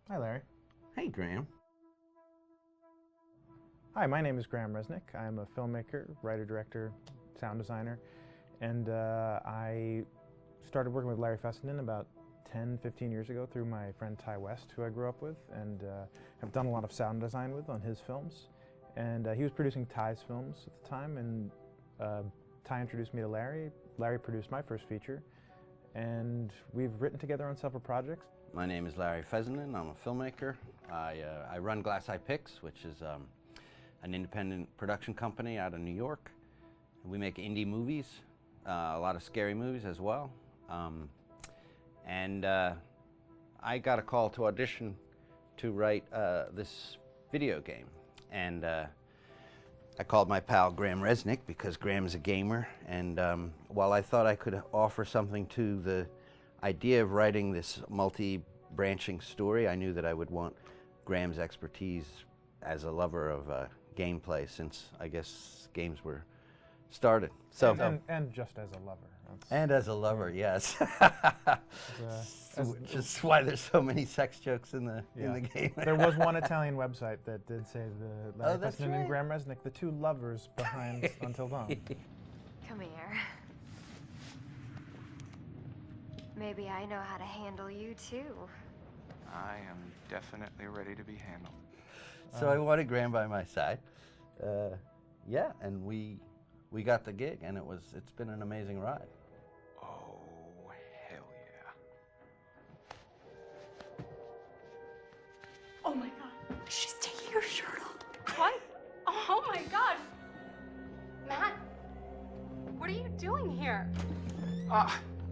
Hi, Larry. Hey, Graham. Hi, my name is Graham Resnick. I'm a filmmaker, writer, director, sound designer, and I started working with Larry Fessenden about 10, 15 years ago through my friend Ty West, who I grew up with, and have done a lot of sound design with on his films. And he was producing Ty's films at the time, and Ty introduced me to Larry. Larry produced my first feature, and we've written together on several projects. My name is Larry Fessenden. I'm a filmmaker. I run Glass Eye Pix, which is an independent production company out of New York. We make indie movies, a lot of scary movies as well. I got a call to audition to write this video game. And I called my pal Graham Resnick because Graham's a gamer. And while I thought I could offer something to the idea of writing this multi-branching story, I knew that I would want Graham's expertise as a lover of gameplay, since I guess games were started. So and just as a lover. And as a lover, yes. Which is why there's so many sex jokes in the game. There was one Italian website that did say the Larry that's Fessenden right. and Graham Resnick, the two lovers behind Until Dawn. Come here. Maybe I know how to handle you too. I am definitely ready to be handled. So I wanted Graham by my side. Yeah, and we got the gig, and it's been an amazing ride. Oh, hell yeah. Oh my god, she's taking her shirt off. What? Oh my god. Matt, what are you doing here?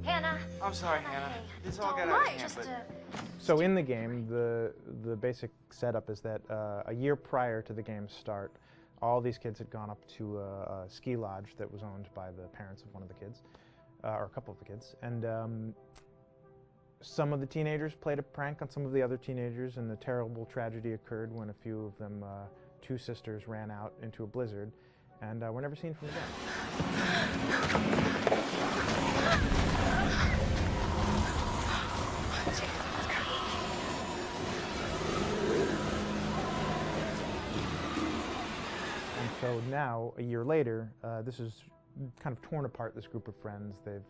Hannah. I'm sorry, Hannah. This all got Don't out lie, of hand, just but So in the game, the basic setup is that a year prior to the game's start, all these kids had gone up to a ski lodge that was owned by the parents of one of the kids, or a couple of the kids, and some of the teenagers played a prank on some of the other teenagers, and the terrible tragedy occurred when a few of them, two sisters, ran out into a blizzard, and were never seen from again. So now, a year later, this is kind of torn apart, this group of friends. They've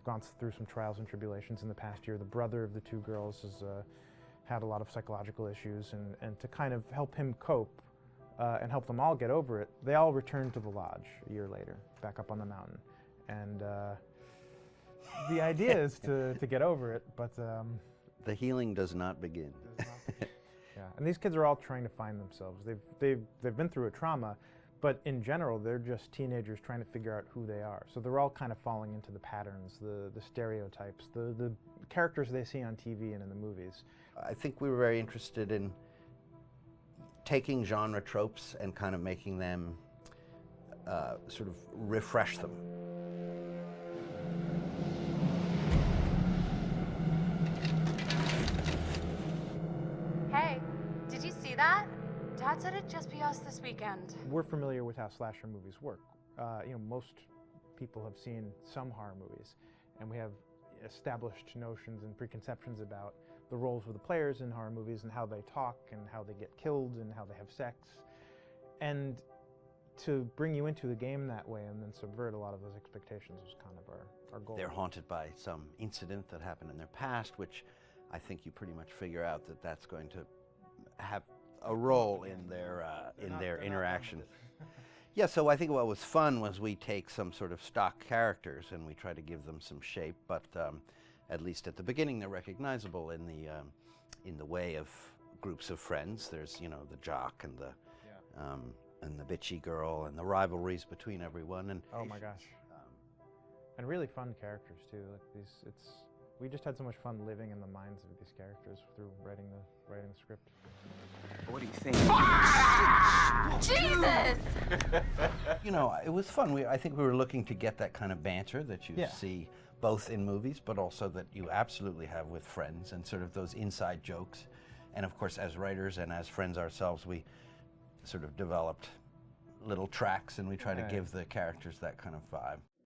gone through some trials and tribulations in the past year. The brother of the two girls has had a lot of psychological issues, and to kind of help him cope and help them all get over it, they all returned to the lodge a year later, back up on the mountain. And the idea is to get over it, but... The healing does not begin. Yeah, and these kids are all trying to find themselves. They've been through a trauma, but in general, they're just teenagers trying to figure out who they are. So they're all kind of falling into the patterns, the stereotypes, the characters they see on TV and in the movies. I think we were very interested in taking genre tropes and kind of making them sort of refresh them. Hey, did you see that? Dad said it'd just be us this weekend. We're familiar with how slasher movies work. Most people have seen some horror movies, and we have established notions and preconceptions about the roles of the players in horror movies and how they talk and how they get killed and how they have sex. And to bring you into the game that way and then subvert a lot of those expectations was kind of our goal. They're haunted by some incident that happened in their past, which I think you pretty much figure out that that's going to have a role in their interaction. Yeah, so I think what was fun was we take some sort of stock characters and we try to give them some shape, but at least at the beginning they're recognizable in the way of groups of friends. There's, the jock and the bitchy girl and the rivalries between everyone. And oh my gosh. And really fun characters too. Like we just had so much fun living in the minds of these characters through writing the script. what do you think? Jesus! It was fun. I think we were looking to get that kind of banter that you see both in movies, but also that you absolutely have with friends, and sort of those inside jokes. And of course, as writers and as friends ourselves, we sort of developed little tracks, and we try to give the characters that kind of vibe.